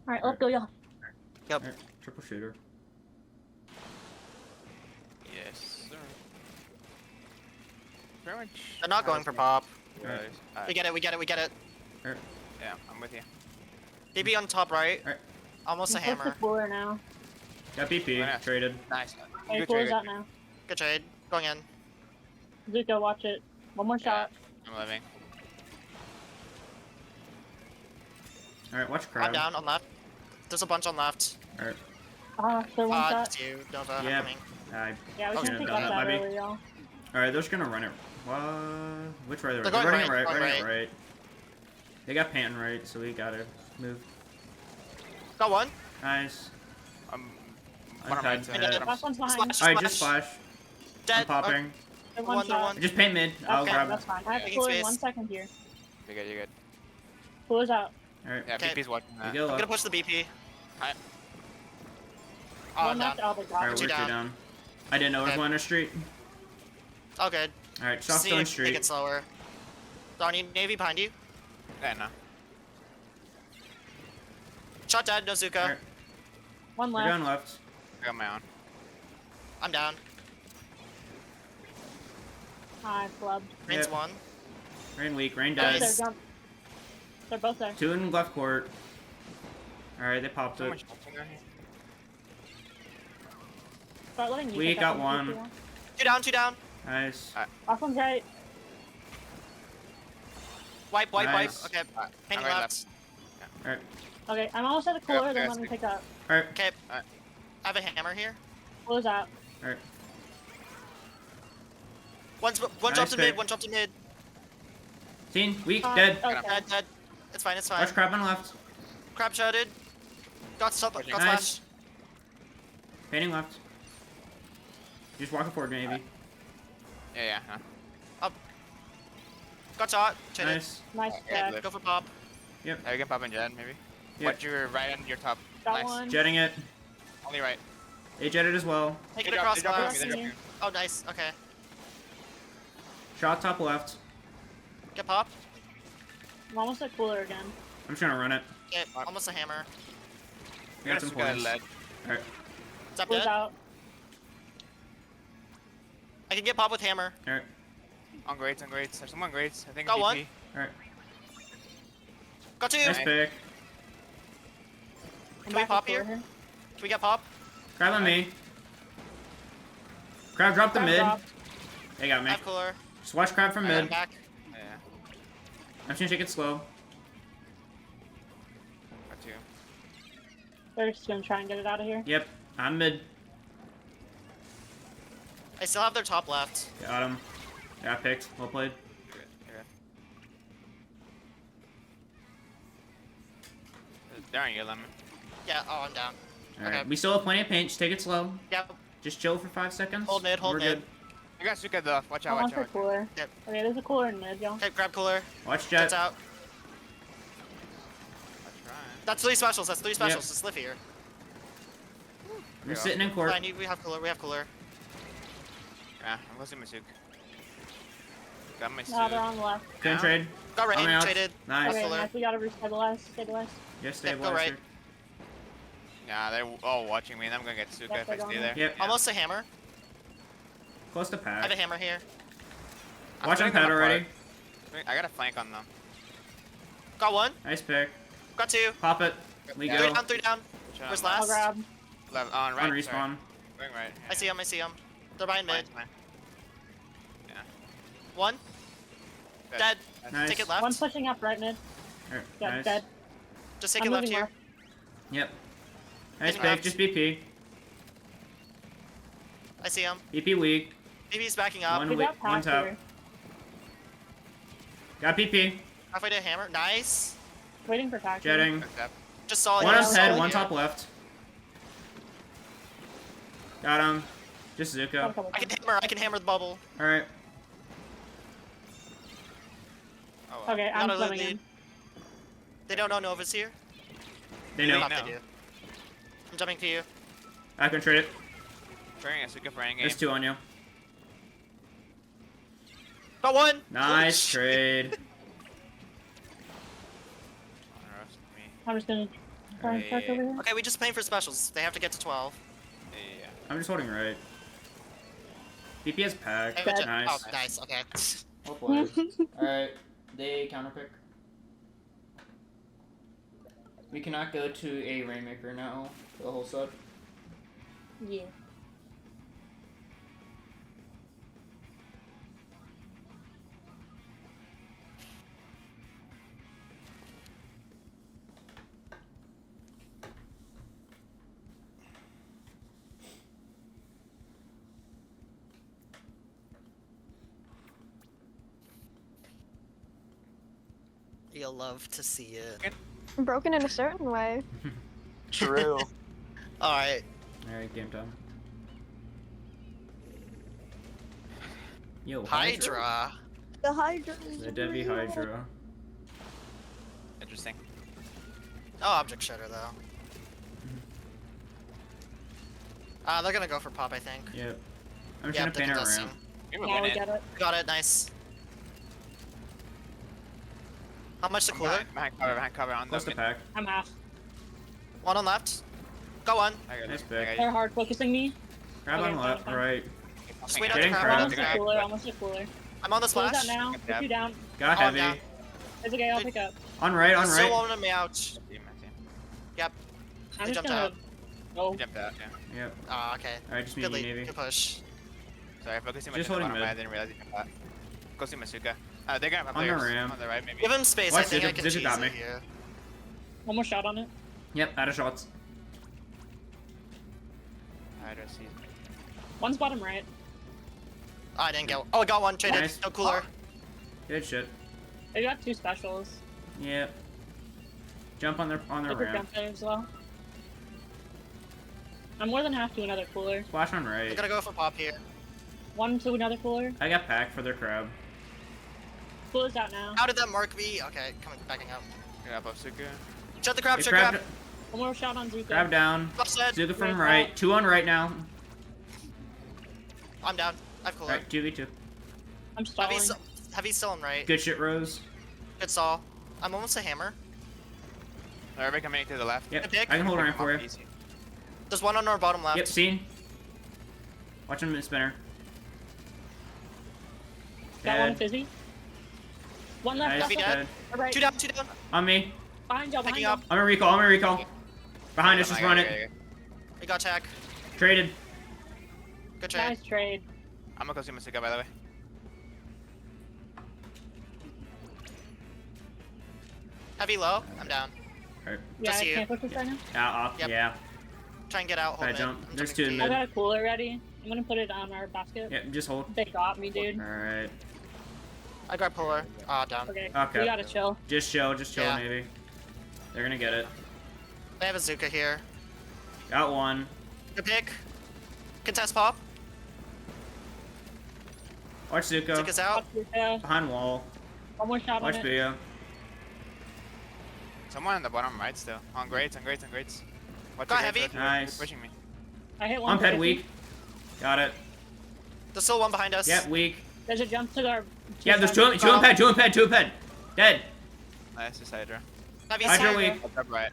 Alright, let's go, y'all. Yep. Right, triple shooter. Yes, sir. Pretty much. They're not going for pop. Alright. We get it, we get it, we get it. Alright. Yeah, I'm with you. DB on top right. Alright. Almost a I'm close to hammer. cooler now. Got BP. Why not? Traded. Nice. Hey, Good cooler's trade. out now. Good trade. Going in. Zuko, watch it. One more shot. I'm living. Alright, watch I'm crab. down on left. There's a bunch on left. Alright. They're one shot. Just you, Nova. Yeah. Coming. Yeah, we Oh, can yeah, pick done up that, that maybe. early, y'all. Alright, they're just gonna run it. Which way are they They're running? going Running right, it right, going running it right. right. They got panting right, so we gotta move. Got one. Nice. I'm I'm tied. Dead. Last one's behind. Splash. Alright, just flash. Dead. I'm popping. They're One, one they're shot. one. Just paint mid. I'll Okay, grab. that's fine. I have Making cooler in space. 1 second here. You're good, you're good. Cooler's out. Alright. Yeah, Okay. PP's watching You that. go I'm gonna up. push the BP. Alright. Oh, I'm One down. left. Oh, they got Alright, it. we're Two two down. down. I didn't know it was Okay. one in the street. All good. Alright, Just soft need stone to street. Make it slower. Donnie, Navy behind you. Yeah, no. Shot dead, Nozuka. Alright, One we're left. going left. I got my own. I'm down. I flubbed. Rain's Yep. one. Rain weak, rain Nice. dead. They're both there. Two in left court. Alright, they popped So it. much touching on here. Start letting you We pick got up one. if you want. Two down, two down. Nice. Last one's right. Wipe, wipe, Nice. wipe. Okay. Alright, Hanging I'm right left. Alright, Okay, I'm almost at the cooler. Then yeah, let me speak. pick up. alright, Okay. Alright. I have a hammer here. Cooler's out. alright. One Nice jumped in pick. mid, one jumped in mid. Seen, weak, dead. Okay. Dead, dead. It's fine, it's fine. Watch crab on left. Crab shotted. Got Nice. splash. Painting left. Just walking forward, maybe. Yeah, yeah, no. Got shot. Traded. Nice. Nice Yeah, check. Go for pop. Yeah, we can pop and jet, maybe. Yep. Watch your right on your top. Got Nice. one. Jetting it. Only right. They jetted as well. Take They it drop- across they drop glass. me, they drop me. Oh, nice. Okay. Shot top left. Get pop. I'm almost at cooler again. I'm just gonna run it. Okay, almost a hammer. We got some We got a points. lead. Alright. Is that Cooler's dead? out. I can get pop with hammer. Alright. On grades, on grades. There's someone grades. I think Got DP. one. Alright. Got two. Nice Nice. pick. I'm Can we back at pop cooler here? Can we get pop? Crab on me. Crab dropped the Crab mid. dropped. They got I me. have cooler. Just watch crab from I'm mid. back. Yeah. I'm just gonna take it slow. Got two. They're just gonna try and get it out of here. Yep. I'm mid. I still have their top left. Got him. Got picked. Well played. You're good. You're good. Darn you, Lemon. Yeah, oh, I'm down. Alright. Okay. We still have plenty of paint. Just take it slow. Yep. Just chill for 5 seconds. Hold mid, hold We're mid. good. You got Suka though. Watch I'm out, on watch for out. cooler. Yep. Okay, there's a cooler in mid, y'all. Okay, grab cooler. Watch Jets jet. out. That's right. That's three specials. That's three specials. Yep. It's live here. We're sitting in court. Fine, we have cooler. We have cooler. Yeah, I'm close to my Suka. Got my No, they're Suka. on the left. Couldn't Now? trade. Got rain. I'm out. Traded. Nice. Okay, cooler. nice. We gotta restabilize. Stabilize. Just Yep, go stabilizer. right. Nah, they're all watching me and I'm gonna get Suka Yep, if I they're stay going there. Yep. Yeah. Almost a hammer. Close to I have a pack. hammer here. I'm Watch on putting them pad already. apart. I got a flank on them. Got one. Nice pick. Got two. Pop it. We Yeah. go. Three down. Which one Where's am I? last? I'll grab. On right. On sorry. respawn. Going right. I see him. I see him. They're behind mid. Fine, fine. Yeah. One. Good. Dead. Nice. Take it left. One pushing up right mid. Alright, Yeah, nice. dead. Just take I'm it left moving here. Yep. Nice Taking pick. left. Just BP. I see him. BP weak. BB's backing up. One We weak. got One pack tap. here. Got PP. Halfway to a hammer. Nice. Waiting for pack. Jetting. Good step. Just solid. One here, up yeah, head. solid One here. top left. Got him. Just Got a Zuko. couple I can times. hammer. I can hammer the bubble. Alright. Oh, well. Okay, I'm Not a coming lead. in. They don't know Nova's here. They know. Thought know. they do. I'm jumping to you. I can trade it. Trying a Suka for any game. There's 2 on you. Got one. Nice trade. Roast me. I'm just gonna Flying truck over here. Okay, we just paying for specials. They have to get to 12. Yeah. I'm just holding right. DPS pack. Hey, Dead. Nice. Oh, nice. Okay. Well played. Alright, they counterpick. We cannot go to a Rainmaker now for the whole set. Yeah. You'll love to see it. Broken in a certain way. True. Alright. Alright, game time. Yo, Hydra. The Hydra. The Devi Hydra. Interesting. No object shredder, though. They're gonna go for pop, I think. Yep. I'm just Yep, gonna they pan can it dust around. him. We have a Now we win get it. Got it, nice. How much the cooler? behind cover on Close the to pack. I'm half. One on left. Go on. I got Nice it. pick. I got They're hard focusing me. Grab Okay, on fine, left, fine. right. Just wait on the Getting crab. crab. Almost a cooler. Almost a cooler. I'm on the Close splash. that now. Yep. Put you down. Got Oh, I'm heavy. down. It's okay. I'll pick up. On right, on He's still right. holding me out. Team, my team. Yep. I'm They just jumped gonna out. go. He jumped out, yeah. Yep. Okay. Alright, just me Good and you, lead. Navy. Good push. Sorry, focusing my Just on the holding bottom mid. right. I didn't realize he jumped out. Go see Masuka. They're gonna have On the players ramp. on the right, maybe. Give him space. I Watch think I Zika- can Zika cheese got it me. here. One more shot on it. Yep, out of shots. Hydra sees me. One's bottom right. Oh, I didn't get. Oh, I got one. Traded. Nice. No cooler. Good shit. They got two specials. Yep. Jump on their Look at ramp. jump there as well. I'm more than half to another cooler. Splash on I'm right. gonna go for pop here. One to another cooler. I got pack for their crab. Cooler's out now. How did that mark me? Okay, coming backing up. Gonna up Suka. Shut the crab. They Shut grabbed, crab. One more shot on Zuko. grab down. Offset. Zuka from Right right. Two on right now. I'm down. I have cooler. Alright, 2v2. I'm stalling. Heavy's still on right. Good shit, Rose. Good saw. I'm almost a hammer. Everybody coming to the left. Yep, Good pick. I can hold ramp for you. Easy. There's one on our bottom left. Yep, seen. Watch him spinner. Got one Dead. fizzy. One left. Nice, Heavy left, dead. dead. All right. Two down. Two down. On me. Behind y'all. Behind Picking y'all. up. I'm gonna recall, I'm gonna recall. Behind us, Oh just my run God, it. We got tag. Traded. Good trade. Nice trade. I'm gonna go see Masuka, by the way. Heavy low. I'm down. Alright. Yeah, Just I you. can't push this right now. Out, Yep. yeah. Try and get out. Hold I it. jump. I'm There's jumping two in to I you. mid. got a cooler ready. I'm gonna put it on our basket. Yep, just hold. They got me, dude. Alright. I got puller. Ah, down. Okay. Okay. We gotta chill. Just chill, Yeah. maybe. They're gonna get it. They have a Zuka here. Got one. Good pick. Contest pop. Watch Zuko. Zuka's out. Behind wall. One more shot Watch on it. Bia. Someone on the bottom right still. On grates, on grates, on grates. Watch Got your grates, heavy. watch your Nice. grates. Pushing me. I hit one. On for ped 50. weak. Got it. There's still one behind us. Yep, weak. There's a jump to our. Yeah, there's sides. two in ped, two in ped, two in ped. Dead. Nice, this Hydra. Heavy Hydra side. weak. Up right.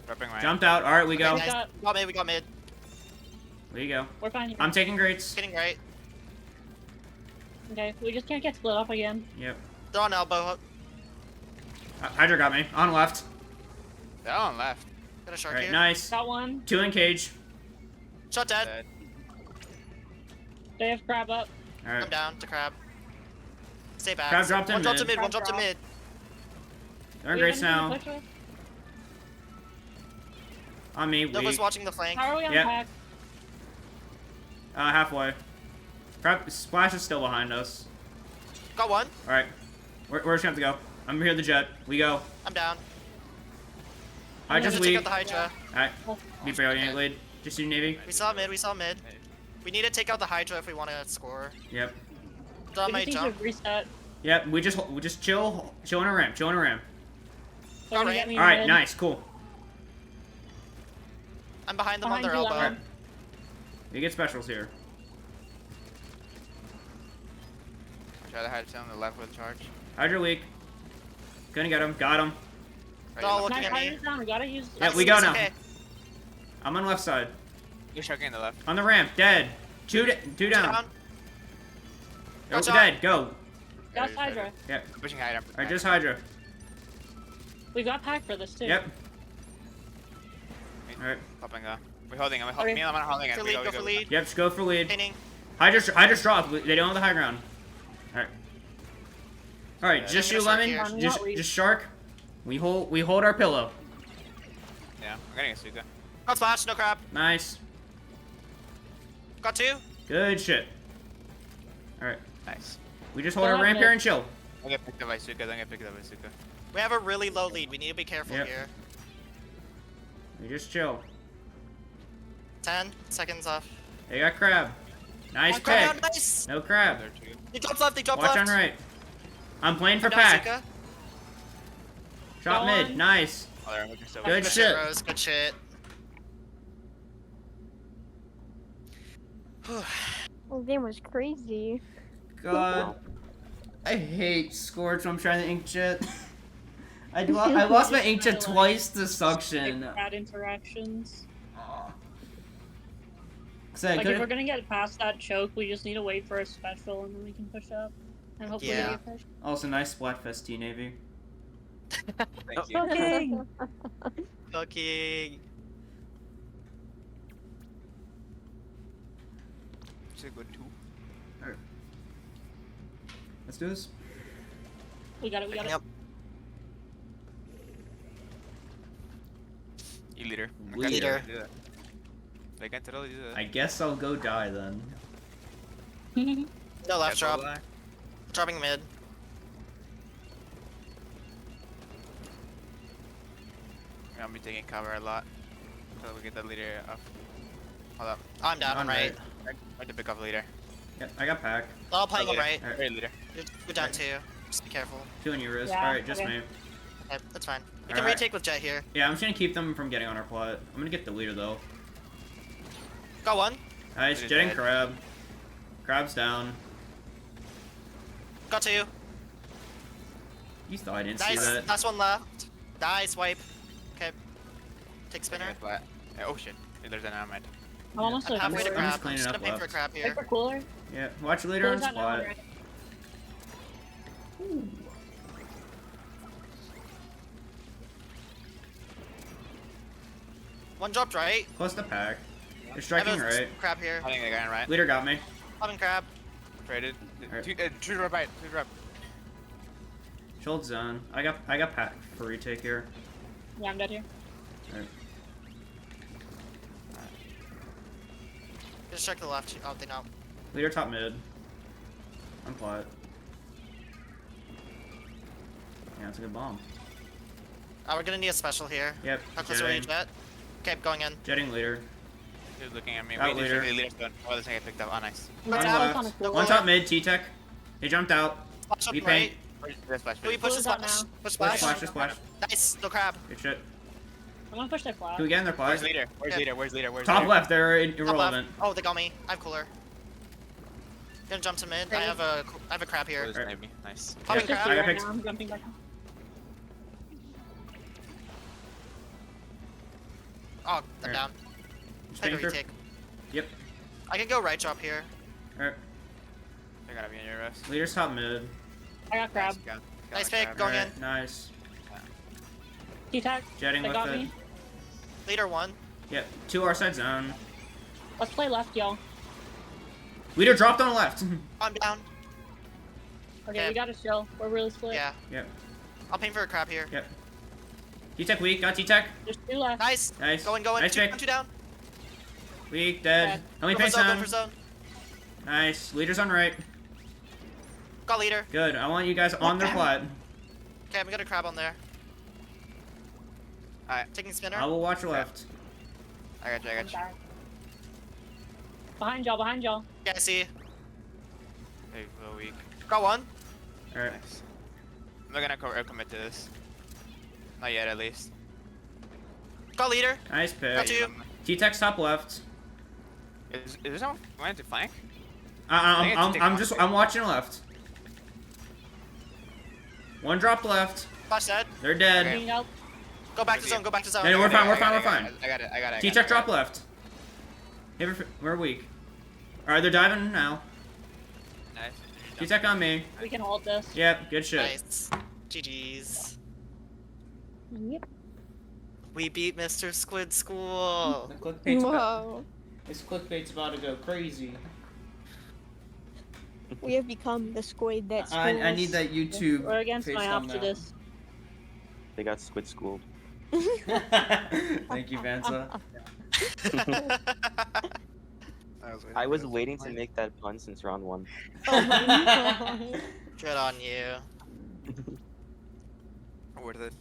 Dropping right. Jumped out. Alright, we go. Okay, nice. We got mid. We got mid. We go. We're fine here. I'm taking grates. Getting right. Okay, we just can't get split up again. Yep. They're on elbow. Hydra got me. On left. They're all on left. Got a shark Alright, here. nice. Got one. Two in cage. Shot dead. Dead. They have crab up. I'm Alright. down to crab. Stay back. Crab dropped in One dropped to mid. mid. One Crab dropped to drop. mid. They're in We have grates anything to now. push with? On me, Nova's weak. watching the flank. How are we on Yep. pack? Halfway. Crab Splash is still behind us. Got one. Alright. We're just gonna have to go. I'm here the jet. We go. I'm down. I We have just to take weak. out the Hydra. Alright. Oh, Be brilliant, lead. Just do Navy. We saw mid. We saw mid. We need to take out the Hydra if we want to score. Yep. Draw we my just need jump. to reset. Yep, we just chill in a ramp, chill in a ramp. So when you Alright. get me Alright, mid, nice, cool. I'm behind them on Behind their you, elbow. Lemon. You get specials here. I'll try to hide on the left with charge. Hydra weak. Gonna get him, got him. They're all looking Nice at hydra me. down. We gotta use. Yeah, we go now. Okay. I'm on left side. You're sharking in the left. On the ramp, dead. Two down. Oh, Gotcha. dead. Go. Just hydra. Yep. I'm pushing Hydra. All right, just Hydra. We got pack for this too. Yep. All right. Popping we're holding him. Okay. Me and I'm holding For him. lead, go for lead. Yep. Just go for lead. Painting. Hydra's dropped. They don't have the high ground. All right. All right. Yeah, Just I'm you, gonna Lemon. shark here. Just shark. We hold our pillow. Yeah, I'm getting a Suka. Got splash, no crab. Nice. Got 2. Good shit. All right. Nice. We just hold Go our ahead, ramp here Nick. and chill. I get picked up by Suka. Then get picked up by Suka. We have a really low lead. We need to be careful Yep. here. We just chill. 10 seconds off. They got crab. Nice Oh, crab pick. down, nice. No crab. There too. They dropped left. They dropped Watch left. on right. I'm playing for Down pack. Zuka. Shot Go mid. on. Nice. Oh, they're looking so Good Good shit. shit, Rose. Good shit. The game was crazy. God. I hate Scorch when I'm trying to inkjet. I lost my inkjet twice to suction. Bad interactions. So I Like if we're couldn't. gonna get past that choke, we just need to wait for a special and then we can push up. And hopefully Yeah. we get pushed. Also, nice Splatfest, T Navy. Thank you. Okay. Fucking. It's a good 2. Let's do this. We got it. We got Picking it. up. You leader. Leader. I can't totally do that. I guess I'll go die then. No left Yeah, drop. totally. Dropping mid. I'm gonna be taking cover a lot. So we get the leader up. Hold up. I'm down. On I'm right. I have to pick up leader. Yep, I got pack. They're all playing on Leader. right. Alright. Hey, leader. You're down 2. Just be careful. 2 in your wrist. Yeah, Alright, just okay. me. Okay, that's fine. We can Alright. retake with Jet here. Yeah, I'm just gonna keep them from getting on our plot. I'm gonna get the leader though. Got 1. Nice, Leader's jetting dead. crab. Crab's down. Got 2. You thought I didn't see Nice. that. Last one left. Nice wipe. Okay. Take spinner. Splat. Oh shit. There's an armament. I'm almost I'm at halfway to I'm crab. just I'm cleaning just gonna up pay for a left. crab Wait here. for cooler. Yeah, watch leader on Cooler's not spot. down, right? One dropped right. Plus the pack. They're I have striking a right. crab here. I think they got it right. Leader got me. Popping crab. Traded. Alright. Two drop right. 2 drop. Shield zone. I got pack for retake here. Yeah, I'm dead here. Alright. Just check the left. Oh, they know. Leader top mid. On plot. Yeah, that's a good bomb. We're gonna need a special here. Yep, How close are you, jetting. Jet? Okay, going in. Jetting leader. He was looking at me. Out Wait, leader. leader's done. Oh, this thing I picked up. Oh, nice. Let's On have left. left. on a One top mid, T-Tech. They jumped out. Splash up We right. paint. There's splash. Can we push the Close out splash? now. Push Splash, splash. splash, splash. Nice. No crab. Good shit. I'm gonna push their flat. Can we get in their plot? Where's leader? Where's Yeah. leader? Where's leader? Where's Top leader? left, they're Top irrelevant. left. Oh, they got me. I have cooler. Gonna jump to mid. I have a crab here. Where's maybe? Nice. Popping Yeah, crab. I got right picked. now, I'm jumping back. Oh, I'm Alright. down. Just Take a paying for- retake. Yep. I can go right drop here. Alright. They're gonna be in your rest. Leader's top mid. I got crab. Nice pick. Going in. Alright, nice. T-Tag. Jetting They with got it. me. Leader 1. Yep, 2 our side zone. Let's play left, y'all. Leader dropped on the left. I'm down. Okay, Okay. we got a chill. We're really split. Yeah. Yep. I'll paint for a crab here. Yep. T-Tech weak, got T-Tech. There's 2 left. Nice. Nice. Going. Nice Two pick. down. 2 down. Weak, dead. Dead. How many Go for paint zone. Go zone? for zone. Nice. Leader's on right. Got leader. Good. I want you guys on their plot. Okay, I'm gonna crab on there. Alright, Taking spinner. I will watch left. I got you. I I'm got you. back. Behind y'all, behind y'all. Yeah, I see. Hey, real weak. Got 1. Alright. Nice. I'm not gonna commit to this. Not yet, at least. Got leader. Nice Got pick. 2. T-Tech's top left. Is there someone wanting to flank? I'm watching left. 1 dropped left. Flash dead. They're dead. Okay. Being out. Go back to zone. Go back to zone. No, we're fine. We're fine. I got it. T-check drop left. Hey, we're weak. Alright, they're diving now. Nice. T-check on me. We can hold this. Yep, good shit. Nice. GG's. Yep. We beat Mr. Squid School. The clickbait's Whoa. this clickbait's about to go crazy. We have become the squid that schools. I need that YouTube. We're against face my thumbnail. Optimus. They got squid schooled. Thank you, Vansa. I was waiting to make that pun since round 1. Oh my god. Good on you. Worth it.